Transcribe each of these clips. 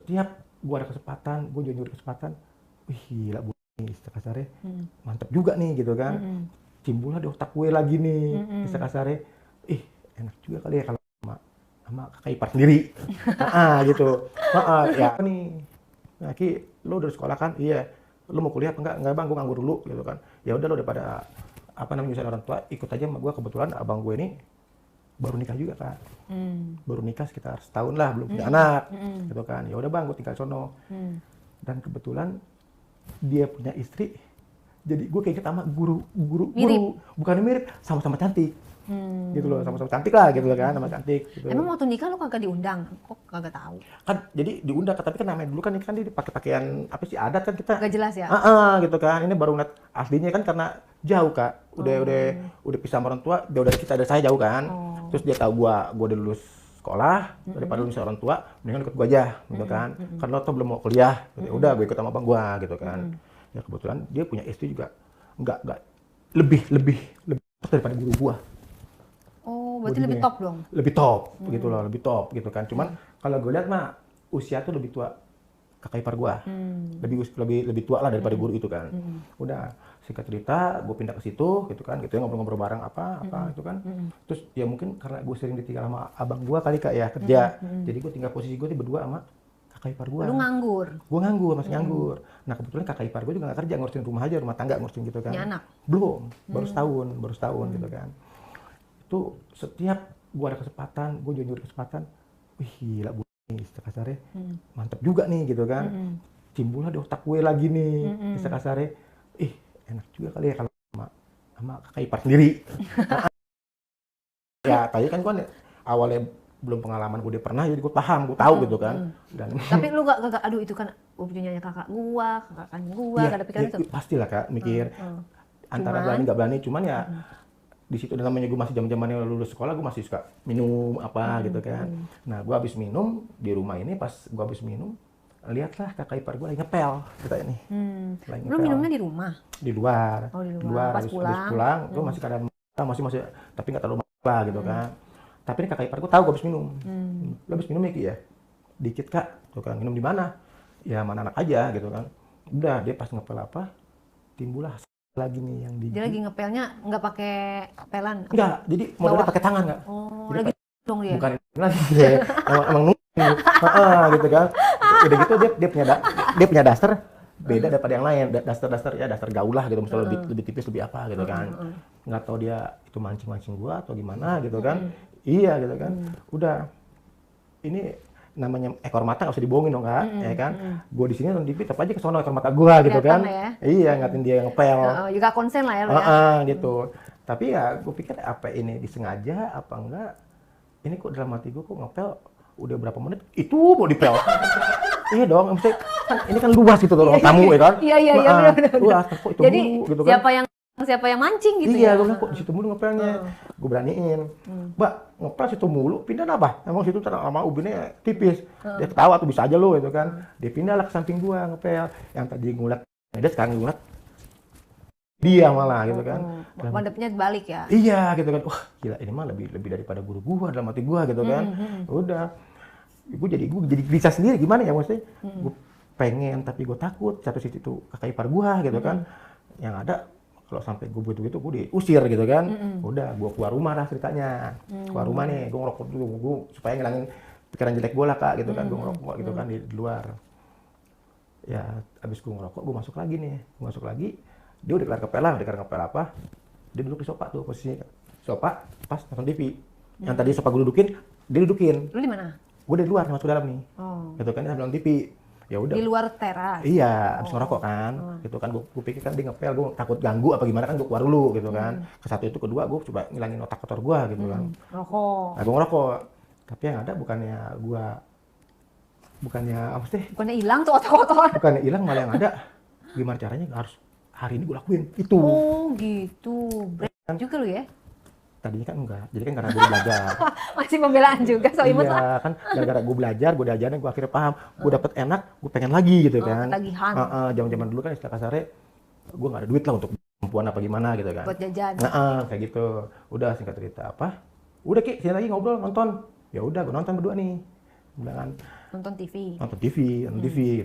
Tiap gue ada kesempatan, gue nyuri kesempatan, wih gila bu, nih istilah kasarnya, mantep juga nih gitu kan. Timbullah di otak gue lagi nih, istilah kasarnya, ih enak juga kali ya kalau sama kakak ipar sendiri, gitu, ya nih, nah Ki, lo udah sekolah kan? Iya, lo mau kuliah apa enggak bang, gue nganggur dulu gitu kan. Ya udah lo daripada apa namanya nyusahin orang tua, ikut aja sama gue. Kebetulan abang gue ini baru nikah juga kak, baru nikah sekitar setahun lah, belum punya anak gitu kan. Ya udah bang, gue tinggal sono. Dan kebetulan dia punya istri, jadi gue keinget sama guru, bukan mirip, sama-sama cantik gitu loh, sama-sama cantik lah gitu loh kan, sama cantik gitu. Emang waktu nikah lo kagak diundang? Kok kagak tahu? Kan jadi diundang, tapi kan namanya dulu kan dia pakai pakaian apa sih, adat kan kita. Gak jelas ya? Gitu kan. Ini baru ngeliat aslinya kan, karena jauh kak, udah pisah sama orang tua, jauh dari kita, dari saya jauh kan. Terus dia tahu gua udah lulus sekolah, daripada lulus orang tua, mendingan ikut gua aja gitu kan. Kan lo tuh belum mau kuliah, gitu. Udah gue ikut sama abang gua gitu kan. Ya kebetulan dia punya istri juga nggak lebih daripada guru gua. Oh, berarti lebih top dong? Lebih top, gitu loh, lebih top gitu kan. Cuman kalau gue lihat mah usia tuh lebih tua kakak ipar gue, lebih tua lah daripada guru itu kan. Udah singkat cerita, gue pindah ke situ gitu kan, gitu ya, ngobrol-ngobrol bareng apa itu kan. Terus ya mungkin karena gue sering ditinggal sama abang gue kali kak ya, kerja. Jadi gue tinggal posisi gue berdua sama kakak ipar gue. Lu nganggur? Gue nganggur, masih nganggur. Nah kebetulan kakak ipar gue juga nggak kerja, ngurusin rumah aja, rumah tangga ngurusin gitu kan. Punya anak? Belum, baru setahun gitu kan. Itu setiap gue ada kesempatan, gue nyuri kesempatan, wih gila bu, nih istilah kasarnya, mantep juga nih gitu kan. Timbullah di otak gue lagi nih, istilah kasarnya, ih enak juga kali ya kalau sama kakak ipar sendiri. Ya tadi kan gue awalnya belum pengalaman, gue udah pernah, jadi gue paham, gue tahu gitu kan. Dan tapi lu gak aduh itu kan punyanya kakak gua, kakak kan gua, gak ada pikiran itu? Pastilah kak, mikir antara berani nggak berani, cuman ya di situ namanya gue masih zaman-zamannya lulus sekolah, gue masih suka minum apa gitu kan. Nah gue habis minum di rumah ini, pas gue habis minum lihatlah kakak ipar gue lagi ngepel kita ini. Lu minumnya di rumah? Di luar. Oh, di Di luar. luar, Pas habis pulang gue masih keadaan masih tapi nggak terlalu apa gitu kan. Tapi ini kakak ipar gue tahu gue habis minum. Lu habis minum ya Ki ya? Dikit kak, tuh kan, minum di mana? Ya mana anak aja gitu kan. Udah dia pas ngepel apa, timbullah lagi nih yang di. Dia lagi ngepelnya nggak pakai pelan? Enggak, jadi modalnya pakai tangan nggak? Oh, jadi lagi dong dia? Bukan lagi ya, emang gitu kan. Udah gitu dia punya daster beda daripada yang lain, daster gaul lah gitu, misalnya lebih tipis, lebih apa gitu kan. Nggak tahu dia itu mancing gua atau gimana gitu kan. Iya gitu kan. Udah ini namanya ekor mata nggak usah dibohongin dong kak, ya kan. Gue di sini nonton TV, tetap aja ke sono ekor mata gue gitu kan. Ya? Iya, ngatin dia yang ngepel. Juga konsen lah ya lo ya. Gitu. Tapi ya gue pikir apa ini disengaja apa enggak. Ini kok dalam hati gue kok ngepel udah berapa menit itu mau dipel. Iya dong, maksudnya kan ini kan luas gitu loh, tamu ya kan. Iya benar. Luas, kok itu jadi mulu gitu kan. Siapa yang mancing gitu iya, ya? Iya, gue bilang kok di situ mulu ngepelnya. Gue beraniin. Mbak, ngepel situ mulu, pindah apa? Emang situ lama ubinnya tipis. Dia ketawa tuh, bisa aja lo gitu kan. Dia pindah lah ke samping gua ngepel. Yang tadi ngulat, dia sekarang ngulat dia malah gitu kan. Madepnya balik ya? Iya gitu kan. Wah gila, ini mah lebih daripada guru gua dalam hati gua gitu kan. Udah. Gue jadi bisa sendiri, gimana ya maksudnya. Gue pengen tapi gue takut. Satu sisi itu kakak ipar gua gitu kan. Yang ada kalau sampai gue begitu gue diusir gitu kan. Udah gue keluar rumah lah ceritanya. Keluar rumah nih, gue ngerokok dulu, gue supaya ngilangin pikiran jelek gue lah kak gitu kan. Gue ngerokok gitu kan di luar. Ya abis gue ngerokok, gue masuk lagi nih. Gue masuk lagi, dia udah kelar ngepel apa, dia duduk di sofa tuh posisinya. Sofa pas nonton TV. Yang tadi sofa gue dudukin, dia dudukin. Lu di mana? Gue dari luar, masuk dalam nih. Gitu kan, sambil nonton TV. Ya udah. Di luar teras. Iya, abis ngerokok kan. Gitu kan, gue pikir kan dia ngepel, gue takut ganggu apa gimana kan, gue keluar dulu gitu kan. Ke satu itu, kedua gue coba ngilangin otak kotor gue gitu kan. Rokok. Nah, gue ngerokok. Tapi yang ada bukannya apa sih? Bukannya hilang tuh otak kotor. Bukannya hilang, malah yang ada gimana caranya harus hari ini gue lakuin itu. Oh gitu. Berat juga lu ya? Tadinya kan enggak, jadi kan karena gue belajar. Masih pembelaan juga, so imut lah. Iya, kan gara-gara gue belajar, gue diajarin, gue akhirnya paham. Gue dapet enak, gue pengen lagi gitu kan. Ketagihan. Zaman-zaman dulu kan istilah kasarnya, gue nggak ada duit lah untuk perempuan apa gimana gitu kan. Buat jajan. Kayak gitu. Udah singkat cerita apa? Udah Ki, sini lagi ngobrol, nonton. Ya udah, gue nonton berdua nih. Bilang kan, nonton TV. nonton TV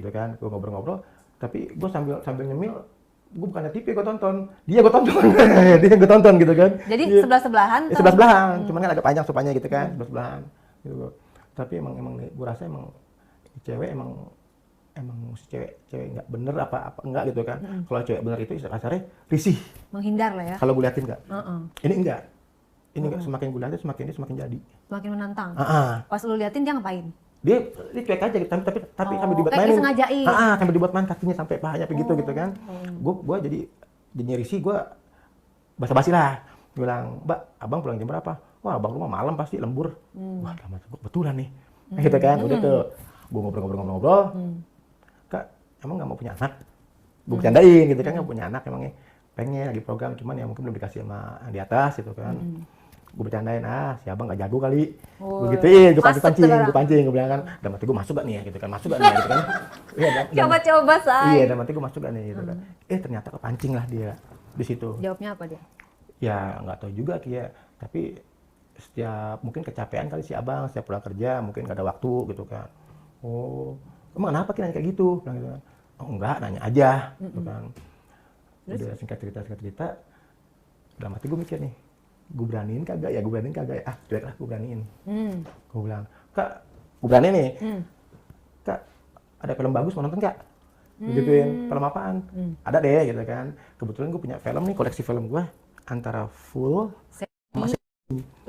gitu kan, gue ngobrol-ngobrol, tapi gue sambil nyemil, gue bukannya TV gue tonton, dia gue tonton, dia gue tonton gitu kan. Jadi sebelah-sebelahan. Sebelah-sebelahan, cuman kan agak panjang sopanya gitu kan, sebelah-sebelahan. Gitu. Tapi emang gue rasa emang cewek emang si cewek nggak bener apa enggak gitu kan. Kalau cewek bener itu istilah kasarnya risih. Menghindar lah ya. Kalau gue liatin nggak. Ini enggak. Ini enggak, semakin gue liatin semakin jadi. Semakin menantang. Ah. Pas lu liatin dia ngapain? Dia cuek aja gitu, tapi sampai dibuat kayak mainin. sengajain. Sampai dibuat main kakinya sampai pahanya begitu gitu kan. Gue jadi risih, gue basa-basi lah. Gue bilang, "Mbak, abang pulang jam berapa?" "Wah, abang rumah malam pasti lembur." Wah, kebetulan nih. Gitu kan. Udah tuh gue ngobrol-ngobrol. "Kak, emang nggak mau punya anak?" Gue bercandain gitu kan, nggak punya anak emangnya. Pengen lagi program, cuman ya mungkin belum dikasih sama yang di atas gitu kan. Gue bercandain, si abang gak jago kali. Gue gituin, gue pancing, gue bilang kan, dalam hati gue masuk gak nih ya gitu kan, masuk gak nih ya gitu kan. Coba-coba say. Iya, dalam hati gue masuk gak nih gitu kan. Ternyata kepancing lah dia di situ. Jawabnya apa dia? Ya nggak tahu juga Kia, tapi mungkin kecapean kali si abang, setiap pulang kerja mungkin gak ada waktu gitu kan. "Oh, emang kenapa Kia nanya kayak gitu?" Bilang gitu kan. "Oh enggak, nanya aja." Gitu kan. Udah singkat cerita, dalam hati gue mikir nih, gue beraniin kagak ya, cuek lah gue beraniin. Gue bilang, "Kak, gue berani nih, Kak, ada film bagus mau nonton Kak?" Gituin, "Film apaan?" "Ada deh," gitu kan. Kebetulan gue punya film nih, koleksi film gue antara full masih.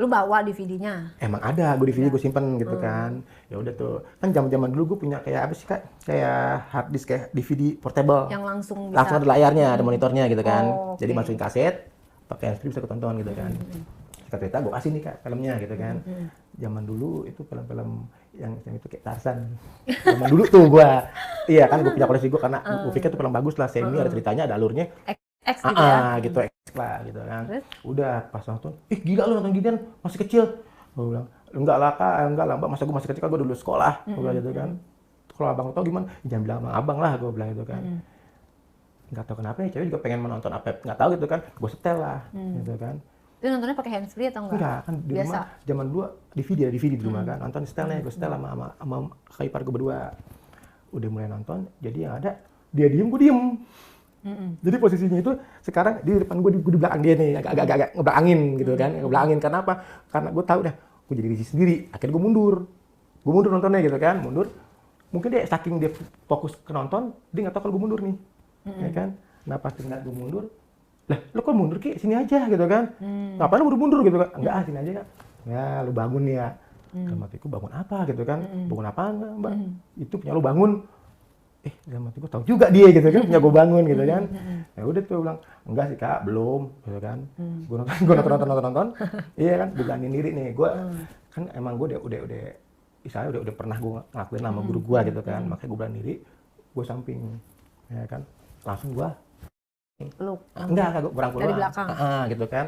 Lu bawa DVD-nya? Emang ada, gue DVD gue simpen gitu kan. Ya udah tuh, kan zaman dulu gue punya kayak apa sih Kak, kayak hard disk kayak DVD portable. Yang langsung ada layarnya, ada monitornya gitu kan. Okay. Jadi masukin kaset, pakai handsfree bisa ketonton gitu kan. Cerita gue kasih nih Kak filmnya gitu kan. Zaman dulu itu film-film yang itu kayak Tarzan. Zaman dulu tuh gue, iya kan gue punya koleksi gue karena gue pikir itu film bagus lah, semi ada ceritanya, ada alurnya. X gitu ya? Gitu, X lah gitu kan. Udah pas nonton, gila lu nonton ginian masih kecil. Gue bilang, enggak lah Kak, Mbak, masa gue masih kecil kan gue dulu sekolah. Gue bilang gitu kan. Kalau abang tau gimana? Jangan bilang abang lah, gue bilang gitu kan. Nggak tahu kenapa nih, cewek juga pengen menonton apa, nggak tahu gitu kan. Gue setel lah, gitu kan. Itu nontonnya pakai handsfree atau enggak? Enggak, kan di rumah zaman dulu DVD di rumah kan. Nonton setelnya, gue setel sama kakak ipar gue berdua. Udah mulai nonton, jadi yang ada dia diem, gue diem. Jadi posisinya itu sekarang di depan gue di belakang dia nih, agak ngebelakangin gitu kan. Ngebelakangin karena apa? Karena gue tahu dah, gue jadi risih sendiri. Akhirnya gue mundur nontonnya gitu kan, mundur. Mungkin dia saking dia fokus ke nonton, dia nggak tahu kalau gue mundur nih, ya kan. Nah pas ngeliat gue mundur, lah lu kok mundur Ki, sini aja gitu kan. Ngapain lu mundur gitu kan? Enggak, sini aja Kak. Ya lu bangun nih ya. Dalam hatiku bangun apa gitu kan? Bangun apa enggak Mbak? Itu punya lu bangun. Dalam hati gue tahu juga dia gitu kan, punya gue bangun gitu kan. Ya udah tuh bilang, enggak sih Kak, belum gitu kan. Gue nonton. Iya kan, beraniin diri nih. Gue kan emang gue udah istilahnya udah pernah gue ngelakuin sama guru gue gitu kan. Makanya gue berani diri, gue samping. Ya kan, langsung gue peluk. Enggak, gue berangkul dari belakang. Gitu kan.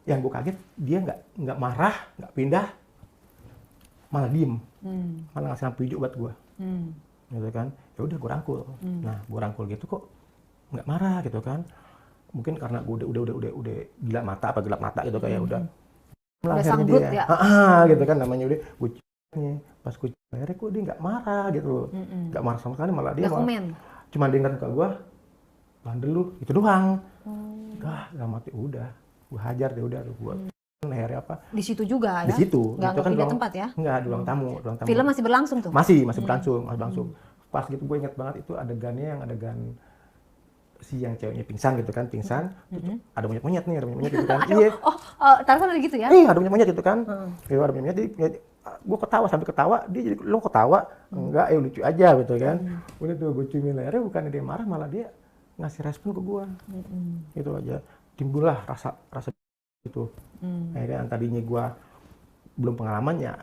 Yang gue kaget, dia nggak marah, nggak pindah, malah diem. Malah ngasih lampu hijau buat gue. Gitu kan, ya udah gue rangkul. Nah gue rangkul gitu kok nggak marah gitu kan, mungkin karena gue udah gelap mata gitu kayak udah sanggup dia. Gitu kan namanya udah gue pas gue akhirnya kok dia nggak marah gitu, nggak marah sama sekali, malah dia cuma dengar ke gue, bandel lu itu doang. Dalam hati udah gue hajar deh, udah gue akhirnya apa di situ juga ya? Di situ, nggak itu kan pindah tempat ya? Nggak, di ruang tamu. Film masih berlangsung tuh? Masih berlangsung. Pas gitu gue ingat banget itu adegan si yang ceweknya pingsan gitu kan, ada monyet gitu kan. Iya. Tarzan ada gitu ya? Iya, ada monyet gitu kan. Iya, ada monyet, jadi gue sambil ketawa, dia jadi lo ketawa, enggak, lucu aja gitu kan. Udah tuh gue ciumin lehernya, bukannya dia marah, malah dia ngasih respon ke gue. Gitu aja. Timbullah rasa itu. Akhirnya yang tadinya gue belum pengalaman ya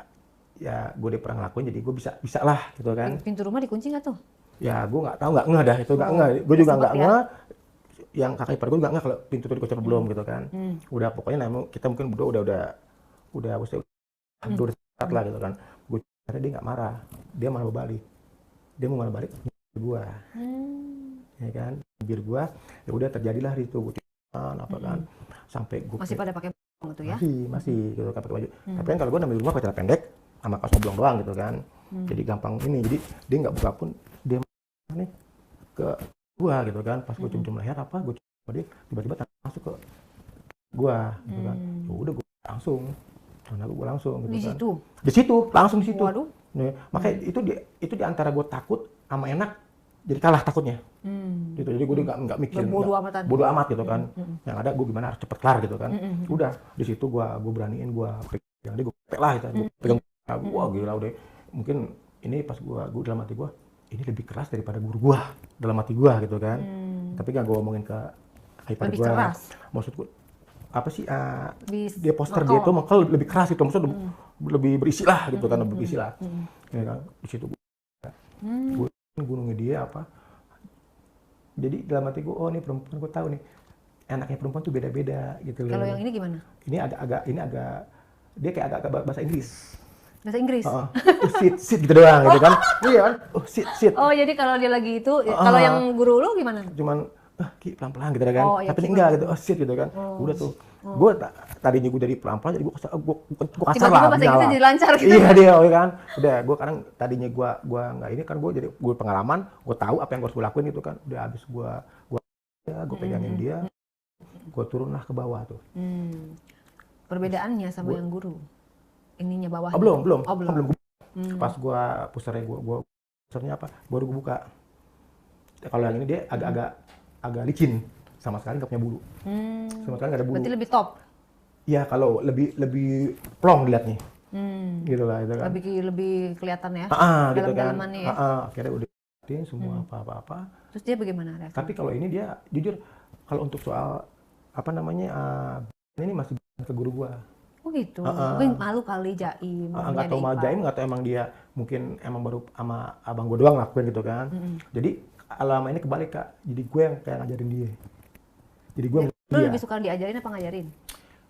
gue udah pernah ngelakuin, jadi gue bisa lah gitu kan. Pintu rumah dikunci nggak tuh? Ya gue nggak tahu, nggak ngeh dah itu, nggak ngeh. Gue juga nggak ngeh. Yang kakak ipar gue nggak ngeh kalau pintu itu dikunci belum gitu kan. Udah pokoknya kita mungkin berdua udah start lah gitu kan. Gue cari dia nggak marah, dia malah berbalik. Dia mau malah balik ke gue. Ya kan, bibir gue, ya udah terjadilah itu gue apa kan, sampai gue masih pada pakai gitu ya? Masih gitu kan pakai baju. Tapi kan kalau gue namanya rumah pakai celana pendek, sama kaos oblong doang gitu kan. Jadi gampang ini, jadi dia nggak buka pun dia nih ke gua gitu kan. Pas gua cium-cium leher apa, gua cium dia tiba-tiba masuk ke gua gitu kan. Ya udah gua langsung, karena gua langsung gitu Di kan. situ. Di situ, langsung di situ. Waduh. Nih, makanya itu di antara gua takut sama enak, jadi kalah takutnya. Gitu. Jadi gue nggak mikir, Bodo amatan. bodo amat gitu kan. Yang ada gue gimana harus cepet kelar gitu kan. Udah di situ gue beraniin, gue pegang dia, gue pepek lah gitu. Gue pegang, wah gila udah. Mungkin ini pas gue dalam hati gue, ini lebih keras daripada guru gue dalam hati gue gitu kan. Tapi gak gue omongin ke iPad Lebih gue. keras. Maksud gue apa sih? Di Dia poster dia tuh mengkel lebih keras gitu. Maksudnya lebih berisi lah gitu kan, lebih berisi lah. Ya kan? Di situ gue gunungnya dia apa? Jadi dalam hati gue, oh ini perempuan, gue tahu nih enaknya perempuan tuh beda-beda gitu loh. Kalau yang ini gimana? Ini agak dia kayak agak bahasa Inggris. Bahasa Inggris. Sit gitu doang gitu kan. Iya kan? Sit. Oh, jadi kalau dia lagi itu, kalau yang guru lu gimana? Cuman Ki pelan-pelan gitu kan. Oh, ya, Tapi ini enggak gitu. Sit gitu kan. Udah tuh. Gue tadinya gue dari pelan-pelan jadi gue kasar Tiba-tiba lah. bahasa Inggrisnya jadi lancar gitu. Iya dia kan. Udah gue kadang tadinya gue nggak ini kan, gue pengalaman, gue tahu apa yang harus gue lakuin gitu kan. Udah habis gue pegangin dia, gue turunlah ke bawah tuh. Perbedaannya sama yang guru? Ininya bawah? Belum. Oh, belum. Pas gue pusernya pusernya apa? Baru gue buka. Kalau yang ini dia agak licin, sama sekali nggak punya bulu. Sama sekali nggak ada bulu. Berarti lebih top? Ya kalau lebih plong dilihatnya. Gitu lah itu kan. Lebih kelihatan ya? Gitu kan. Dalam-dalamannya ya? Akhirnya udah semua apa-apa. Terus dia bagaimana reaksi? Tapi kalau ini dia jujur, kalau untuk soal apa namanya ini masih ke guru gua. Oh gitu. Mungkin malu kali Jaim. Nggak tahu sama Jaim, nggak tahu emang dia mungkin emang baru sama abang gua doang lakuin gitu kan. Jadi lama ini kebalik Kak. Jadi gue yang kayak ngajarin dia. Jadi gue Lu lebih suka diajarin apa ngajarin?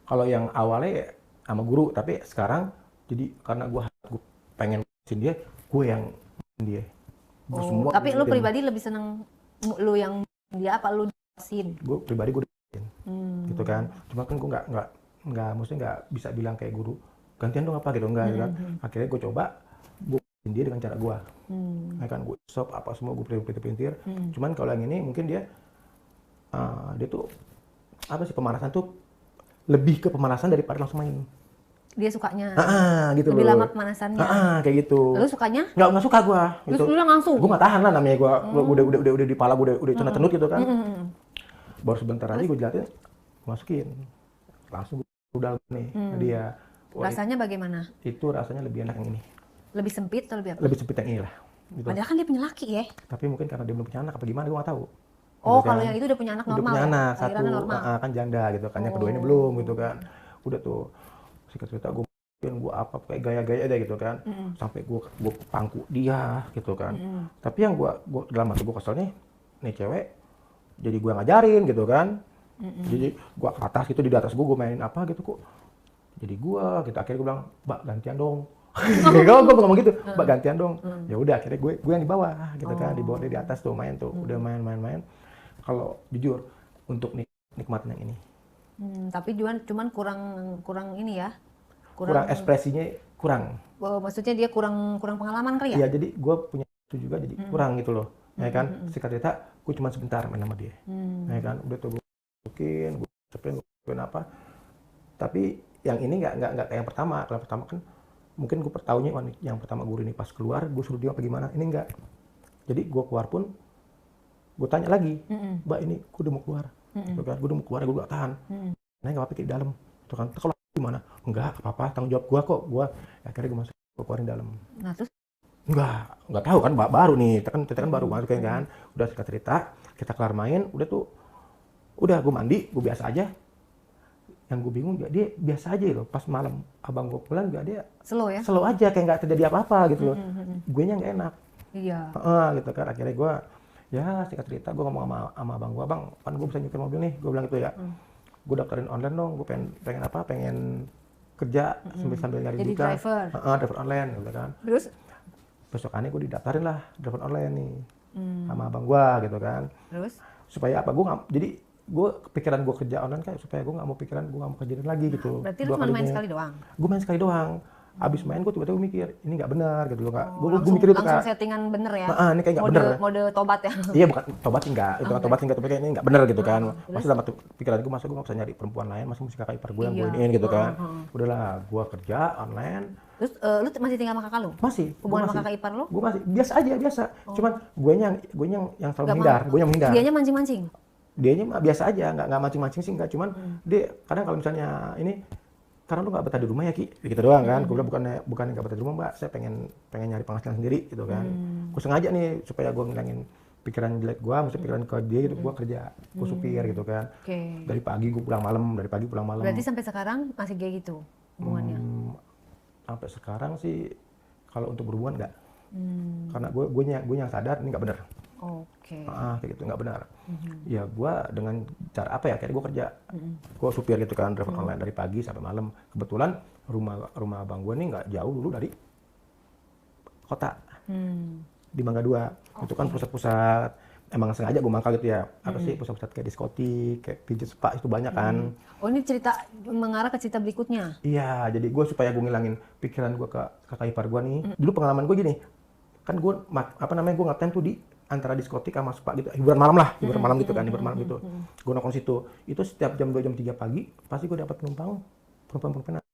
Kalau yang awalnya sama guru, tapi sekarang jadi karena gue pengen ngajarin dia, gue yang dia. Semua tapi lu pribadi lebih seneng lu yang dia apa lu jelasin? Gue pribadi gue gitu kan. Cuma kan gue nggak maksudnya nggak bisa bilang kayak guru gantian dong apa gitu enggak kan. Akhirnya gue coba gue dia dengan cara gue. Ya kan gue sop apa semua gue pintir. Cuman kalau yang ini mungkin dia tuh apa sih, pemanasan tuh lebih ke pemanasan daripada langsung main. Dia sukanya gitu lebih loh. lama pemanasannya. Kayak gitu. Lu sukanya? Nggak suka gua. Terus gitu. lu langsung? Gua nggak tahan lah namanya gua. Udah di pala gua udah cenut gitu kan. Baru sebentar aja gua jelatin, masukin. Langsung udah nih dia. Rasanya bagaimana? Itu rasanya lebih enak yang ini. Lebih sempit atau lebih apa? Lebih sempit yang ini lah. Gitu. Padahal kan dia punya laki ya. Tapi mungkin karena dia belum punya anak apa gimana gua nggak tahu. Oh, gitu kalau kan. yang itu udah punya anak normal. Udah punya anak satu, normal. kan janda gitu kan. Yang kedua ini belum gitu kan. Udah tuh singkat cerita gua apa kayak gaya-gaya aja gitu kan. Sampai gua pangku dia gitu kan. Tapi yang gua dalam hati gua keselnya nih cewek jadi gua ngajarin gitu kan. Jadi gua ke atas gitu, di atas gua mainin apa gitu kok. Jadi gua gitu akhirnya gua bilang, "Mbak, gantian dong." Gua ngomong gitu, "Mbak, gantian dong." Ya udah akhirnya gue yang di bawah gitu kan, di bawah dia di atas tuh main tuh. Udah main. Kalau jujur untuk nikmatin yang ini. Tapi cuman kurang ini ya. Kurang ekspresinya kurang. Maksudnya dia kurang pengalaman kali ya? Iya, jadi gue punya itu juga jadi kurang gitu loh. Ya kan, singkat cerita gue cuma sebentar main sama dia. Ya kan, udah tuh gue cepin apa. Tapi yang ini nggak kayak yang pertama. Kalau pertama kan mungkin gue tahunya yang pertama guru ini pas keluar gue suruh dia apa gimana. Ini enggak. Jadi gue keluar pun gue tanya lagi, "Mbak, ini gue udah mau keluar." Gitu kan, gue udah mau keluar, gue gak tahan. Nah, nggak apa-apa di dalam. Itu kan, kalau gimana? Enggak, apa-apa, tanggung jawab gue kok. Akhirnya gue masuk, gue keluarin dalam. Nah, terus? Enggak tahu kan, baru nih, kita kan baru masuk kan. Udah singkat cerita, kita kelar main, udah gue mandi, gue biasa aja. Yang gue bingung juga, dia biasa aja loh. Pas malam abang gue pulang juga dia slow ya? Slow aja, kayak nggak terjadi apa-apa gitu loh. Gue nya nggak enak. Iya. Gitu kan, akhirnya gue, ya singkat cerita gue ngomong sama abang gue, "Bang, kan gue bisa nyetir mobil nih." Gue bilang gitu ya. Gue daftarin online dong, gue pengen kerja sambil nyari jadi juga. driver online gitu kan. Terus besokannya gue didaftarin lah driver online nih sama abang gue gitu kan. Terus supaya apa, jadi gue kepikiran gue kerja online kan supaya gue nggak mau kerjain lagi gitu. Berarti lu cuma main sekali doang? Gue main sekali doang. Abis main gue tiba-tiba mikir, ini nggak benar gitu loh, nggak. Gue langsung, mikir itu langsung Kak. settingan bener ya? Ini kayak nggak bener. Mode tobat ya? Iya bukan tobat enggak, itu kan tobat enggak, tapi kayak ini nggak bener gitu kan. Terus? Masa dalam pikiran gue, masa gue nggak bisa nyari perempuan lain, masa mesti kakak ipar gue yang gue Iya. iniin gitu kan. Udahlah, gue kerja online. Terus lu masih tinggal sama kakak lu? Masih. Hubungan gua sama masih. kakak ipar lu? Gue masih biasa aja, biasa. Cuman gue yang selalu Nggak menghindar, gue yang menghindar. Dianya mancing-mancing? Dianya mah biasa aja, nggak mancing-mancing sih, nggak. Cuman dia kadang kalau misalnya ini, karena lu nggak betah di rumah ya Ki, gitu doang kan. Gue bilang bukan nggak betah di rumah Mbak, saya pengen nyari penghasilan sendiri gitu kan. Gue sengaja nih supaya gue ngilangin pikiran jelek gue, maksudnya pikiran ke dia gitu, gue kerja, gue supir gitu kan. Dari pagi gue pulang malam, dari pagi pulang malam. Berarti sampai sekarang masih kayak gitu hubungannya? Sampai sekarang sih kalau untuk berhubungan nggak, karena gue yang sadar ini nggak benar. Kayak gitu nggak benar. Ya gue dengan cara apa ya, kayak gue kerja, gue supir gitu kan, driver online dari pagi sampai malam. Kebetulan rumah abang gue nih nggak jauh dulu dari kota, di Mangga 2. Itu kan pusat-pusat, emang sengaja gue mangkal gitu ya, apa sih, pusat-pusat kayak diskotik, kayak pijat spa, itu banyak kan. Oh ini cerita mengarah ke cerita berikutnya? Iya, jadi gue supaya gue ngilangin pikiran gue ke kakak ipar gue nih. Dulu pengalaman gue gini, kan gue gue ngetem tuh di antara diskotik sama spa gitu, hiburan malam gitu kan, hiburan malam gitu. Gue nongkrong situ, itu setiap jam 2 jam 3 pagi pasti gue dapat penumpang perempuan.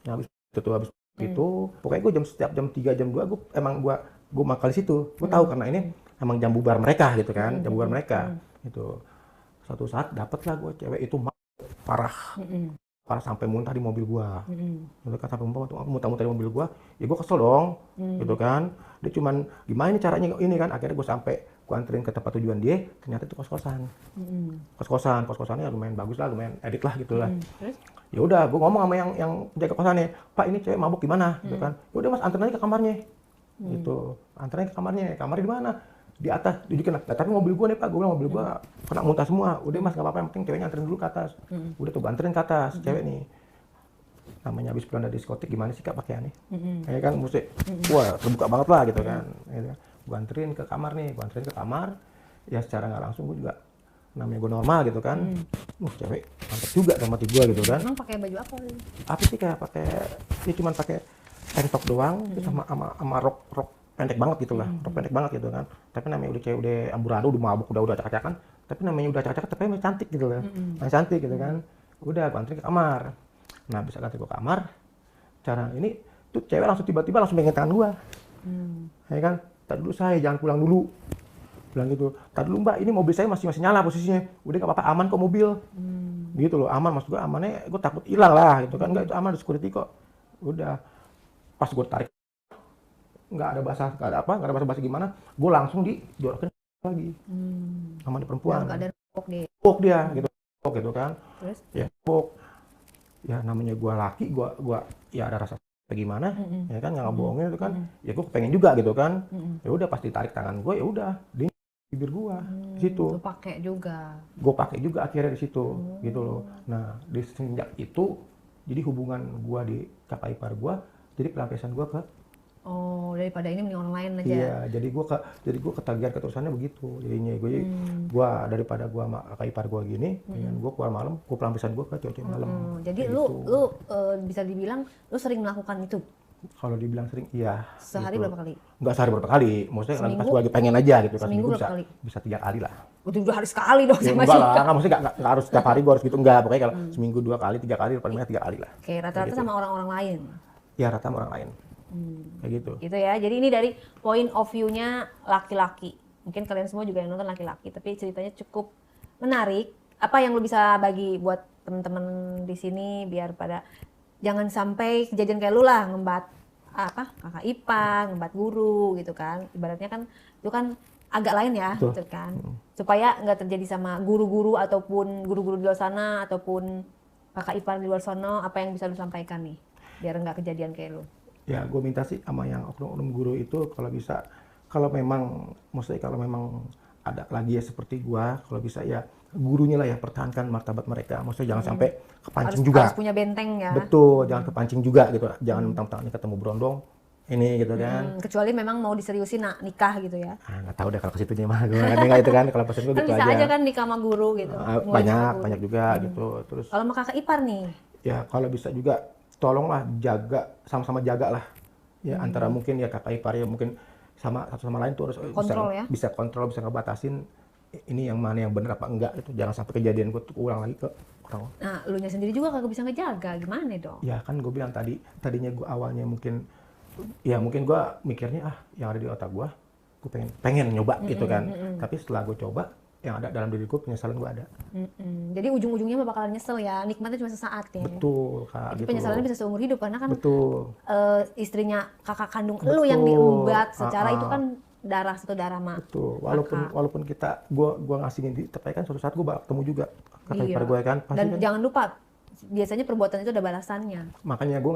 Nah habis itu pokoknya gue setiap jam 3 jam 2 gue makan di situ. Gue tahu karena ini emang jam bubar mereka gitu kan, jam bubar mereka. Itu suatu saat dapatlah gue cewek itu parah sampai muntah di mobil gua. Gitu kan, sampai muntah di mobil gua. Ya gua kesel dong, gitu kan. Dia cuman gimana ini caranya ini kan, akhirnya gua anterin ke tempat tujuan dia, ternyata itu kos-kosan. Kos-kosannya lumayan bagus lah, lumayan edit lah gitu lah. Ya udah, gua ngomong sama yang penjaga kosannya, "Pak, ini cewek mabuk gimana?" gitu kan. Ya udah Mas, anterin aja ke kamarnya. Gitu. Anterin ke kamarnya. Kamarnya di mana? Di atas, dudukin. Nah, tapi mobil gua nih Pak, gua bilang mobil gua kena muntah semua. Udah Mas, nggak apa-apa, yang penting ceweknya anterin dulu ke atas. Udah tuh, anterin ke atas, cewek nih. Namanya habis pulang dari diskotik, gimana sih Kak pakaiannya? Kayak kan mesti, wah terbuka banget lah gitu kan. Gua anterin ke kamar, ya secara nggak langsung gua juga, namanya gua normal gitu kan. Cewek mantep juga sama gua gitu kan. Emang pakai baju apa? Apa sih, kayak pakai, dia cuma pakai tank top doang, sama rok pendek banget gitu lah, rok pendek banget gitu kan. Tapi namanya udah cewek, udah amburadul, udah mabuk, udah acak-acakan. Tapi namanya udah acak-acakan, tapi masih cantik gitu lah, masih cantik gitu kan. Udah gua anterin ke kamar. Nah bisa anterin ke kamar, cara ini tuh cewek langsung tiba-tiba langsung pegang tangan gua. Ya kan, "Tadi dulu saya, jangan pulang dulu." Bilang gitu. "Tadi dulu Mbak, ini mobil saya masih nyala posisinya. Udah nggak apa-apa, aman kok mobil." Gitu loh, aman, maksud gua amannya, gua takut hilang lah gitu kan. Enggak, itu aman, ada security kok. Udah, pas gua tarik, nggak ada basa-basi gimana, gue langsung dijorokin lagi sama di perempuan. Dalam keadaan Pok dia gitu kan. Terus? Ya pok, ya namanya gue laki, gue ya ada rasa gimana, ya kan, nggak bohongin itu kan. Ya gue pengen juga gitu kan. Ya udah, pas ditarik tangan gue, ya udah di bibir gue di situ. Lu pakai juga. Gue pakai juga akhirnya di situ, gitu loh. Nah di semenjak itu, jadi hubungan gue di kakak ipar gue, jadi pelampiasan gue ke, daripada ini mending online aja. iya, jadi gue ketagihan keterusannya begitu. Jadinya gue daripada gue sama kakak ipar gue gini, dengan gue keluar malam, gue pelampiasan gue ke cewek malam. Jadi kayak lu gitu. bisa dibilang lu sering melakukan itu? Kalau dibilang sering, iya. Sehari gitu. berapa kali? Enggak sehari berapa kali, maksudnya Seminggu? pas gue lagi pengen aja gitu kan. Seminggu Seminggu berapa kali? bisa 3 kali lah. Udah hari sekali dong Ya, sama enggak Cika. lah, maksudnya enggak harus setiap hari gue harus gitu, enggak. Pokoknya kalau seminggu 2 kali, 3 kali, paling banyak 3 kali lah. Oke, rata-rata gitu. sama orang-orang lain? Ya rata sama orang lain. Kayak gitu. Gitu ya, jadi ini dari point of view-nya laki-laki. Mungkin kalian semua juga yang nonton laki-laki, tapi ceritanya cukup menarik. Apa yang lu bisa bagi buat temen-temen di sini biar pada jangan sampai kejadian kayak lu lah, ngembat kakak ipar, ngembat guru gitu kan. Ibaratnya kan itu kan agak lain ya, gitu kan. Supaya nggak terjadi sama guru-guru ataupun guru-guru di luar sana ataupun kakak ipar di luar sana, apa yang bisa lu sampaikan nih biar nggak kejadian kayak lu? Ya gue minta sih sama yang oknum-oknum guru itu, kalau bisa, kalau memang ada lagi ya seperti gua, kalau bisa ya gurunya lah ya pertahankan martabat mereka, maksudnya jangan sampai kepancing juga. Harus punya benteng ya. Betul, jangan kepancing juga gitu, jangan mentang-mentangnya ketemu berondong ini gitu kan. Kecuali memang mau diseriusin nikah gitu ya. Nggak tahu deh kalau ke situ mah, gue nggak itu kan, kalau pesan gue gitu Bisa aja. aja kan nikah sama guru gitu. Banyak juga gitu. Terus kalau sama kakak ipar nih, ya kalau bisa juga tolonglah jaga, sama-sama jaga lah ya, antara mungkin ya kakak ipar ya mungkin sama satu sama lain tuh harus Kontrol ya. bisa kontrol, bisa ngebatasin ini yang mana yang benar apa enggak itu, jangan sampai kejadian gue tuh ulang lagi ke orang. Nah, elunya sendiri juga kagak bisa ngejaga, gimana dong? Ya kan gue bilang tadinya gue awalnya mungkin gue mikirnya yang ada di otak gue pengen nyoba gitu kan, tapi setelah gue coba yang ada dalam diri gue, penyesalan gue ada. Jadi ujung-ujungnya mah bakalan nyesel ya, nikmatnya cuma sesaat ya. Betul kak. Jadi gitu penyesalannya loh. bisa seumur hidup karena kan Betul. istrinya kakak kandung Betul. lu yang diembat secara itu kan satu darah mah. Betul. Walaupun kita gua ngasihin di tapi kan suatu saat gue bakal ketemu juga kakak Iya. ipar gue kan. Pasti Dan kan, jangan lupa biasanya perbuatan itu ada balasannya. makanya gue